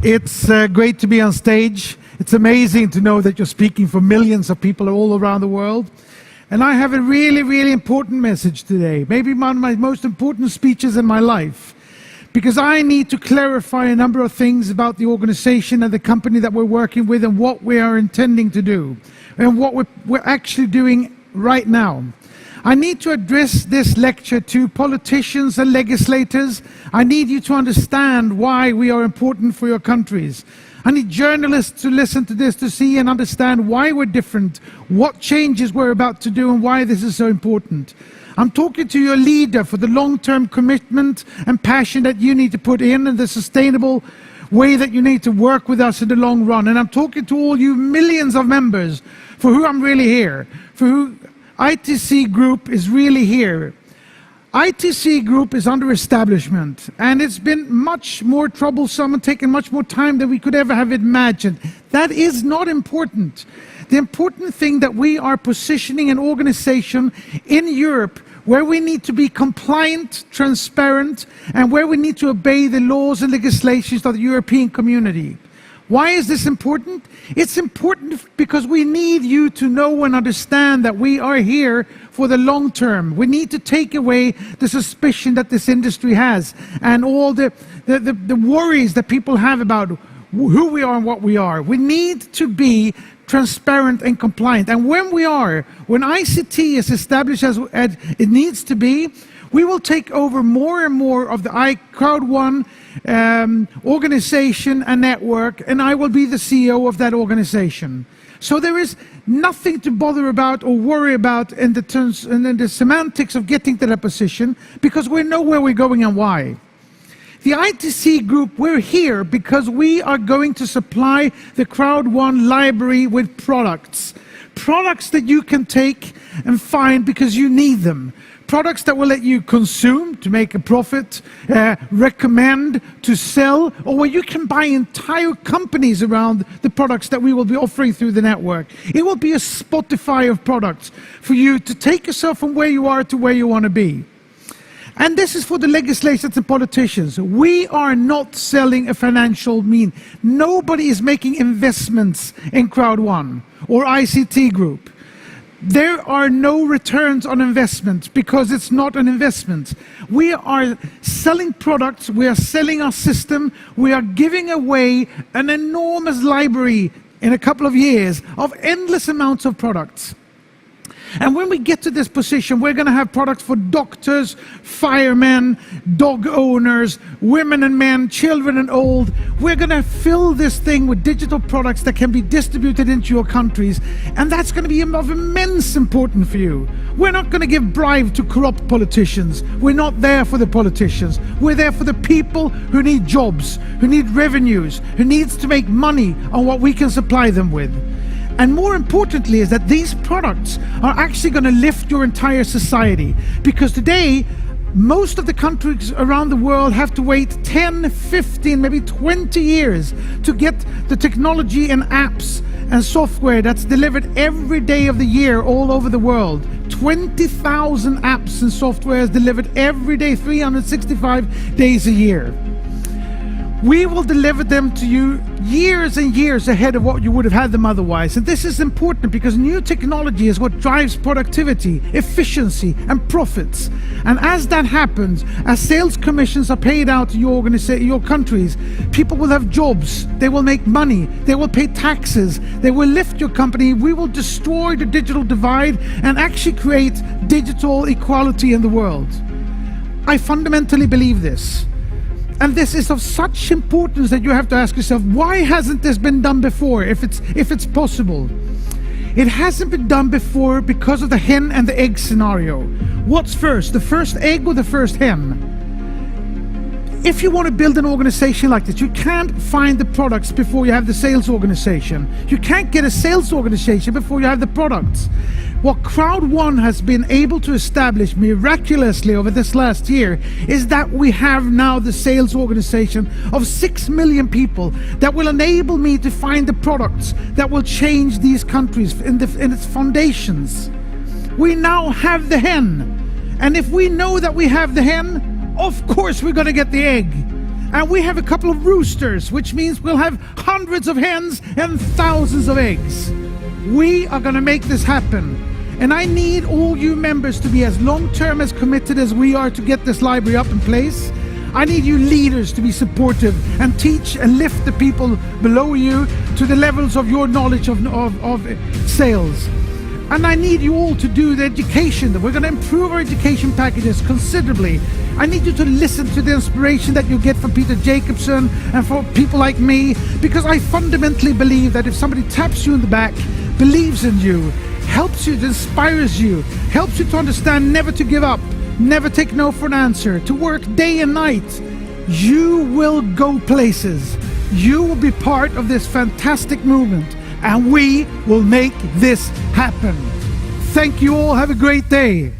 It's great to be on stage. It's amazing to know that you're speaking for millions of people all around the world. And I have a really, really important message today. Maybe one of my most important speeches in my life. Because I need to clarify a number of things about the organization and the company that we're working with and what we are intending to do. And what we're actually doing right now. I need to address this lecture to politicians and legislators. I need you to understand why we are important for your countries. I need journalists to listen to this to see and understand why we're different, what changes we're about to do and why this is so important. I'm talking to your leader for the long-term commitment and passion that you need to put in and the sustainable way that you need to work with us in the long run. And I'm talking to all you millions of members for who I'm really here, for who ITC Group is really here. ITC Group is under establishment, and it's been much more troublesome and taken much more time than we could ever have imagined. That is not important. The important thing that we are positioning an organization in Europe where we need to be compliant, transparent, and where we need to obey the laws and legislations of the European community. Why is this important? It's important because we need you to know and understand that we are here for the long term. We need to take away the suspicion that this industry has and all the worries that people have about who we are and what we are. We need to be transparent and compliant. And when ICT is established as it needs to be, we will take over more and more of the Crowd1 organization and network, and I will be the CEO of that organization. So there is nothing to bother about or worry about in the semantics of getting to that position, because we know where we're going and why. The ITC Group, we're here because we are going to supply the Crowd1 library with products. Products that you can take and find because you need them. Products that will let you consume to make a profit, recommend to sell, or where you can buy entire companies around the products that we will be offering through the network. It will be a Spotify of products for you to take yourself from where you are to where you want to be. And this is for the legislators and politicians. We are not selling a financial mean. Nobody is making investments in Crowd1 or ICT Group. There are no returns on investment because it's not an investment. We are selling products, we are selling our system, we are giving away an enormous library in a couple of years of endless amounts of products. And when we get to this position, we're going to have products for doctors, firemen, dog owners, women and men, children and old. We're going to fill this thing with digital products that can be distributed into your countries. And that's going to be of immense importance for you. We're not going to give bribe to corrupt politicians. We're not there for the politicians. We're there for the people who need jobs, who need revenues, who needs to make money on what we can supply them with. And more importantly is that these products are actually going to lift your entire society. Because today, most of the countries around the world have to wait 10, 15, maybe 20 years to get the technology and apps and software that's delivered every day of the year all over the world. 20,000 apps and softwares delivered every day, 365 days a year. We will deliver them to you years and years ahead of what you would have had them otherwise. And this is important because new technology is what drives productivity, efficiency, and profits. And as that happens, as sales commissions are paid out to your countries, people will have jobs, they will make money, they will pay taxes, they will lift your company. We will destroy the digital divide and actually create digital equality in the world. I fundamentally believe this. And this is of such importance that you have to ask yourself, why hasn't this been done before, if it's possible? It hasn't been done before because of the hen and the egg scenario. What's first, the first egg or the first hen? If you want to build an organization like this, you can't find the products before you have the sales organization. You can't get a sales organization before you have the products. What Crowd1 has been able to establish miraculously over this last year is that we have now the sales organization of 6 million people that will enable me to find the products that will change these countries in its foundations. We now have the hen. And if we know that we have the hen, of course we're going to get the egg. And we have a couple of roosters, which means we'll have hundreds of hens and thousands of eggs. We are going to make this happen. And I need all you members to be as long-term as committed as we are to get this library up in place. I need you leaders to be supportive and teach and lift the people below you to the levels of your knowledge of sales. And I need you all to do the education. We're going to improve our education packages considerably. I need you to listen to the inspiration that you get from Peter Jacobson and from people like me, because I fundamentally believe that if somebody taps you in the back, believes in you, helps you, inspires you, helps you to understand never to give up, never take no for an answer, to work day and night, you will go places. You will be part of this fantastic movement, and we will make this happen. Thank you all. Have a great day.